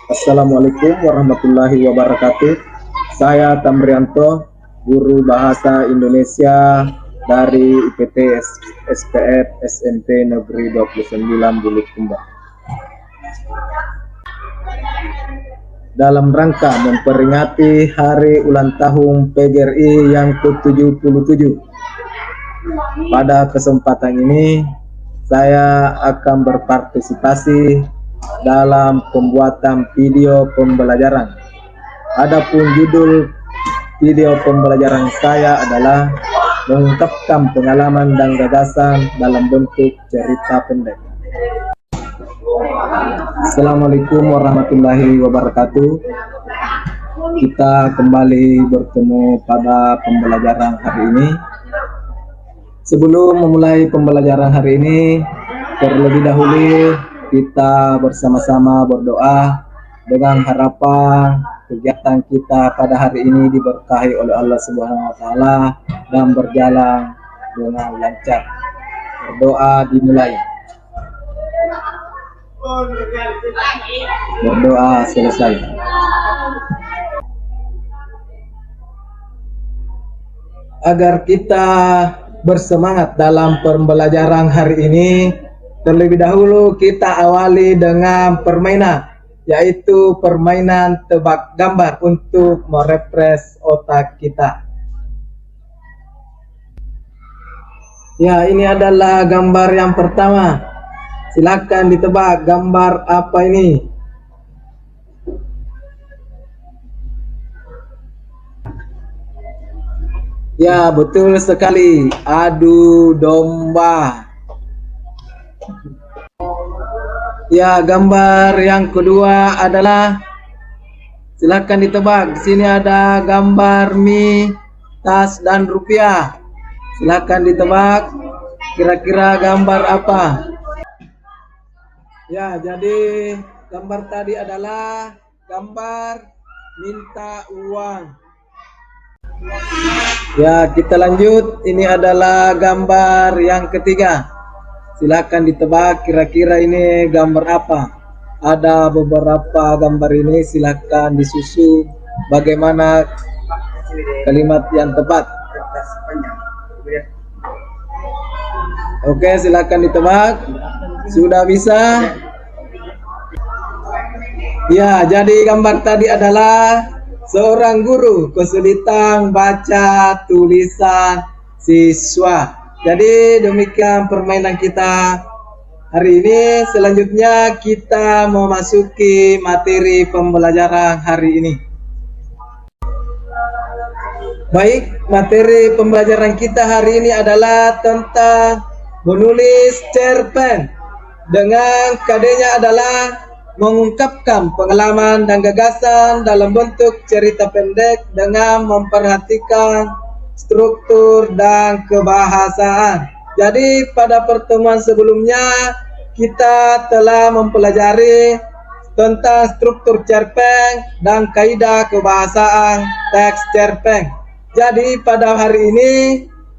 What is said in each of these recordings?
Assalamualaikum warahmatullahi wabarakatuh. Saya Tamrianto, guru bahasa Indonesia dari IPT SPF SMP Negeri 29 Bulukumba. Dalam rangka memperingati Hari Ulang Tahun PGRI yang ke-77. Pada kesempatan ini, saya akan berpartisipasi dalam pembuatan video pembelajaran. Adapun judul video pembelajaran saya adalah mengungkapkan pengalaman dan gagasan dalam bentuk cerita pendek. Assalamualaikum warahmatullahi wabarakatuh. Kita kembali bertemu pada pembelajaran hari ini. Sebelum memulai pembelajaran hari ini, terlebih dahulu kita bersama-sama berdoa dengan harapan kegiatan kita pada hari ini diberkahi oleh Allah Subhanahu wa taala dan berjalan dengan lancar. Berdoa dimulai. Berdoa selesai. Agar kita bersemangat dalam pembelajaran hari ini, terlebih dahulu kita awali dengan permainan, yaitu permainan tebak gambar untuk merefresh otak kita. Ya, ini adalah gambar yang pertama. Silakan ditebak gambar apa ini. Ya, betul sekali. Adu domba. Ya, gambar yang kedua adalah, silakan ditebak. Di sini ada gambar mie, tas dan rupiah. Silakan ditebak. Kira-kira gambar apa? Ya, jadi gambar tadi adalah gambar minta uang. Ya, kita lanjut. Ini adalah gambar yang ketiga. Silakan ditebak kira-kira ini gambar apa. Ada beberapa gambar ini, silakan disusun bagaimana kalimat yang tepat. Oke, silakan ditebak. Sudah bisa? Ya, jadi gambar tadi adalah seorang guru kesulitan baca tulisan siswa. Jadi demikian permainan kita hari ini. Selanjutnya kita memasuki materi pembelajaran hari ini. Baik, materi pembelajaran kita hari ini adalah tentang menulis cerpen. Dengan KD-nya adalah mengungkapkan pengalaman dan gagasan dalam bentuk cerita pendek dengan memperhatikan struktur dan kebahasaan. Jadi pada pertemuan sebelumnya kita telah mempelajari tentang struktur cerpen dan kaidah kebahasaan teks cerpen. Jadi pada hari ini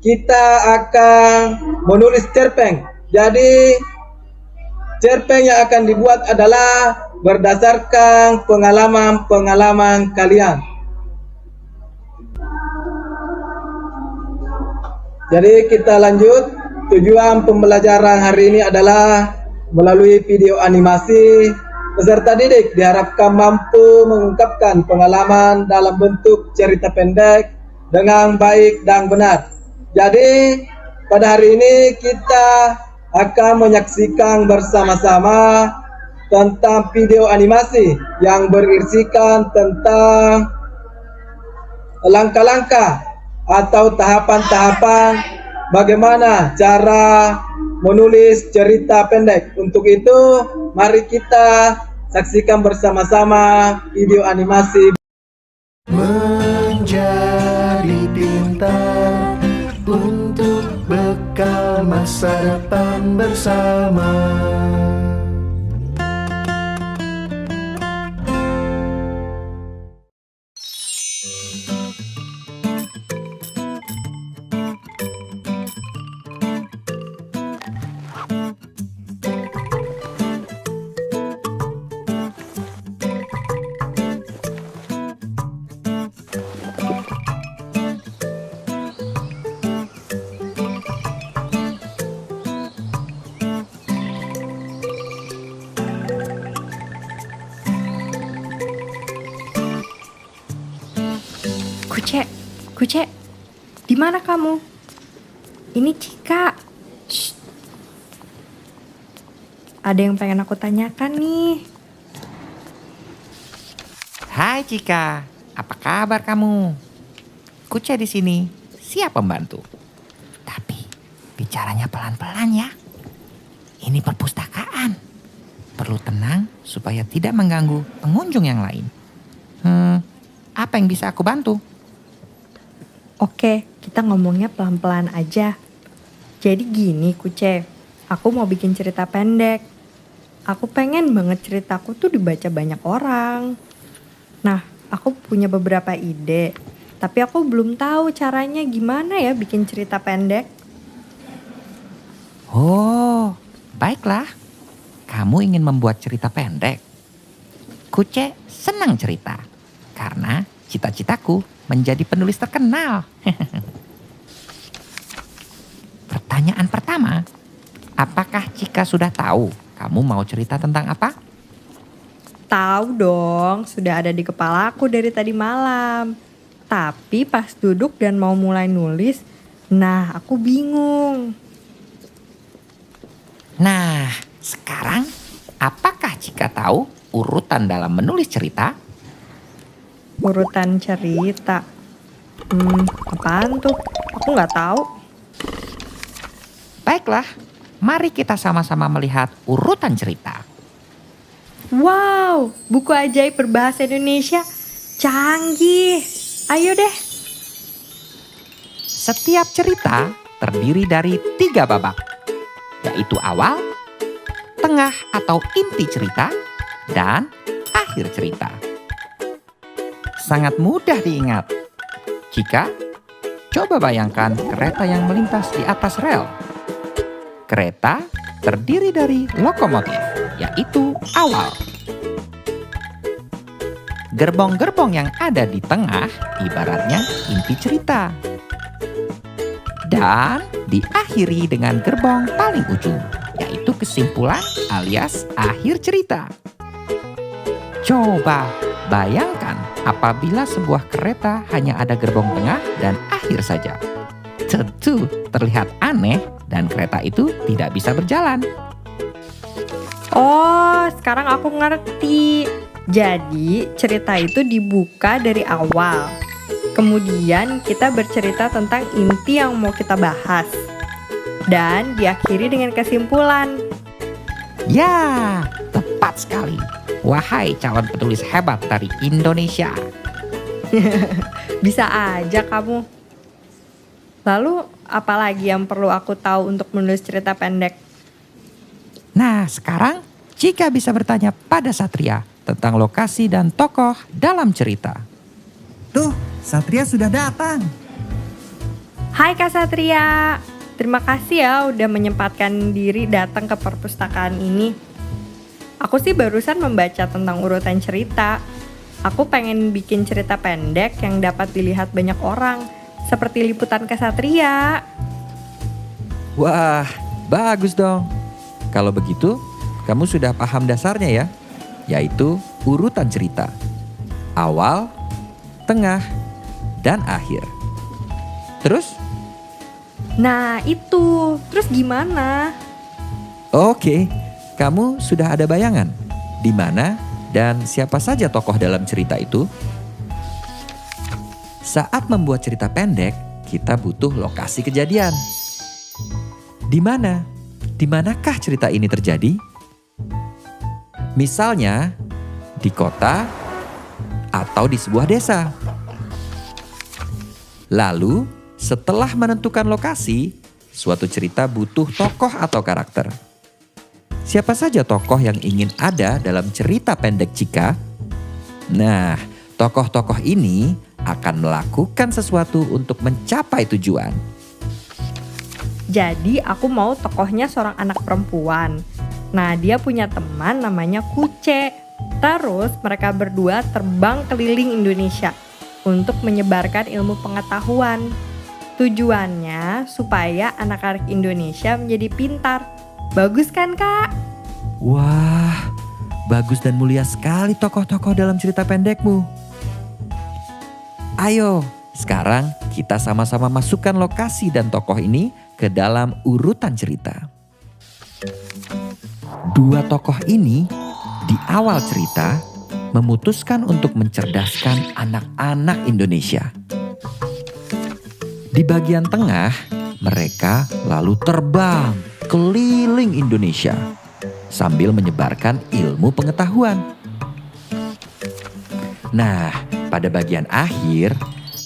kita akan menulis cerpen. Jadi cerpen yang akan dibuat adalah berdasarkan pengalaman-pengalaman kalian. Jadi kita lanjut. Tujuan pembelajaran hari ini adalah melalui video animasi. Peserta didik diharapkan mampu mengungkapkan pengalaman dalam bentuk cerita pendek dengan baik dan benar. Jadi pada hari ini kita akan menyaksikan bersama-sama tentang video animasi yang berisikan tentang langkah-langkah atau tahapan-tahapan bagaimana cara menulis cerita pendek. Untuk itu, mari kita saksikan bersama-sama video animasi. Menjadi pintar untuk bekal masa depan bersama. Kuce, Kuce, di mana kamu? Ini Cika. Shh. Ada yang pengen aku tanyakan nih. Hai Cika, apa kabar kamu? Kuce di sini, siap membantu. Tapi bicaranya pelan-pelan ya. Ini perpustakaan. Perlu tenang supaya tidak mengganggu pengunjung yang lain. Apa yang bisa aku bantu? Oke, kita ngomongnya pelan-pelan aja. Jadi gini Kuce, aku mau bikin cerita pendek. Aku pengen banget ceritaku tuh dibaca banyak orang. Nah, aku punya beberapa ide. Tapi aku belum tahu caranya gimana ya bikin cerita pendek. Oh, baiklah. Kamu ingin membuat cerita pendek? Kuce senang cerita. Karena cita-citaku menjadi penulis terkenal. Pertanyaan pertama, apakah Cika sudah tahu kamu mau cerita tentang apa? Tahu dong, sudah ada di kepalaku dari tadi malam. Tapi pas duduk dan mau mulai nulis, nah aku bingung. Nah, sekarang apakah Cika tahu urutan dalam menulis cerita? Urutan cerita. Apaan tuh? Aku nggak tahu. Baiklah, mari kita sama-sama melihat urutan cerita. Wow, buku ajaib berbahasa Indonesia. Canggih. Ayo deh. Setiap cerita terdiri dari 3 babak, yaitu awal, tengah atau inti cerita, dan akhir cerita. Sangat mudah diingat. Cika, coba bayangkan kereta yang melintas di atas rel. Kereta terdiri dari lokomotif, yaitu awal. Gerbong-gerbong yang ada di tengah ibaratnya inti cerita. Dan diakhiri dengan gerbong paling ujung, yaitu kesimpulan alias akhir cerita. Coba bayangkan apabila sebuah kereta hanya ada gerbong tengah dan akhir saja. Tentu terlihat aneh dan kereta itu tidak bisa berjalan. Oh, sekarang aku ngerti. Jadi cerita itu dibuka dari awal. Kemudian kita bercerita tentang inti yang mau kita bahas. Dan diakhiri dengan kesimpulan. Ya, tepat sekali. Wahai calon penulis hebat dari Indonesia. Bisa aja kamu. Lalu apalagi yang perlu aku tahu untuk menulis cerita pendek? Nah, sekarang Cika bisa bertanya pada Satria tentang lokasi dan tokoh dalam cerita. Tuh, Satria sudah datang. Hai Kak Satria. Terima kasih ya udah menyempatkan diri datang ke perpustakaan ini. Aku sih barusan membaca tentang urutan cerita. Aku pengen bikin cerita pendek yang dapat dilihat banyak orang. Seperti liputan Kesatria. Wah, bagus dong. Kalau begitu, kamu sudah paham dasarnya ya, yaitu urutan cerita. Awal, tengah, dan akhir. Terus? Nah itu, terus gimana? Oke, kamu sudah ada bayangan di mana dan siapa saja tokoh dalam cerita itu? Saat membuat cerita pendek, kita butuh lokasi kejadian. Di mana? Di manakah cerita ini terjadi? Misalnya, di kota atau di sebuah desa. Lalu, setelah menentukan lokasi, suatu cerita butuh tokoh atau karakter. Siapa saja tokoh yang ingin ada dalam cerita pendek Cika? Nah, tokoh-tokoh ini akan melakukan sesuatu untuk mencapai tujuan. Jadi aku mau tokohnya seorang anak perempuan. Nah dia punya teman namanya Kuce. Terus mereka berdua terbang keliling Indonesia untuk menyebarkan ilmu pengetahuan. Tujuannya supaya anak-anak Indonesia menjadi pintar. Bagus kan Kak? Wah, bagus dan mulia sekali tokoh-tokoh dalam cerita pendekmu. Ayo, Sekarang kita sama-sama masukkan lokasi dan tokoh ini ke dalam urutan cerita. Dua tokoh ini di awal cerita memutuskan untuk mencerdaskan anak-anak Indonesia. Di bagian tengah, mereka lalu terbang keliling Indonesia sambil menyebarkan ilmu pengetahuan. Nah, pada bagian akhir,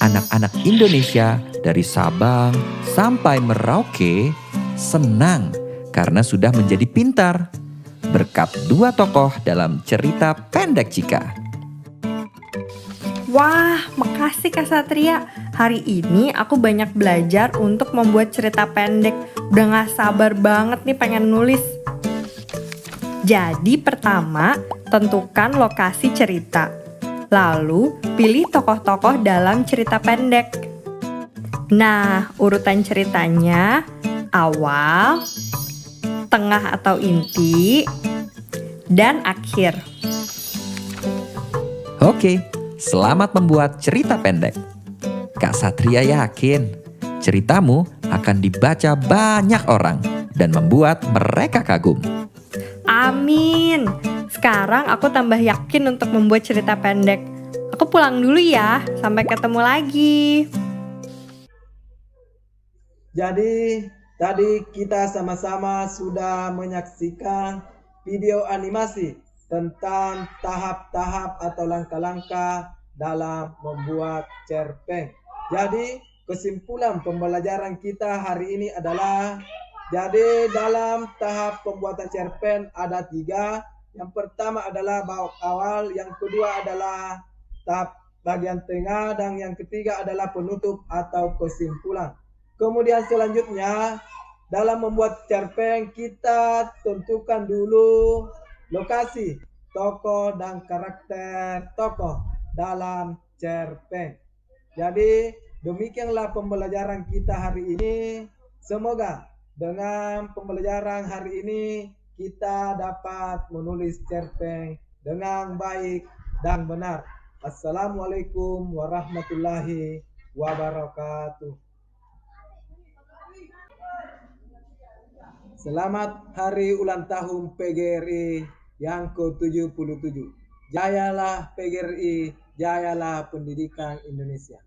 anak-anak Indonesia dari Sabang sampai Merauke senang karena sudah menjadi pintar berkat dua tokoh dalam cerita pendek Cika. Wah, makasih Kak Satria. Hari ini aku banyak belajar untuk membuat cerita pendek. Udah gak sabar banget nih pengen nulis. Jadi pertama, tentukan lokasi cerita. Lalu, pilih tokoh-tokoh dalam cerita pendek. Nah, urutan ceritanya awal, tengah atau inti, dan akhir. Oke, selamat membuat cerita pendek. Kak Satria yakin ceritamu akan dibaca banyak orang dan membuat mereka kagum. Amin. Sekarang aku tambah yakin untuk membuat cerita pendek. Aku pulang dulu ya. Sampai ketemu lagi. Jadi tadi kita sama-sama sudah menyaksikan video animasi tentang tahap-tahap atau langkah-langkah dalam membuat cerpen. Jadi kesimpulan pembelajaran kita hari ini adalah, jadi dalam tahap pembuatan cerpen ada 3. Yang pertama adalah bab awal, yang kedua adalah tahap bagian tengah, dan yang ketiga adalah penutup atau kesimpulan. Kemudian selanjutnya dalam membuat cerpen kita tentukan dulu lokasi, tokoh dan karakter tokoh dalam cerpen. Jadi demikianlah pembelajaran kita hari ini. Semoga dengan pembelajaran hari ini kita dapat menulis cerpen dengan baik dan benar. Assalamualaikum warahmatullahi wabarakatuh. Selamat hari ulang tahun PGRI yang ke-77. Jayalah PGRI, jayalah pendidikan Indonesia.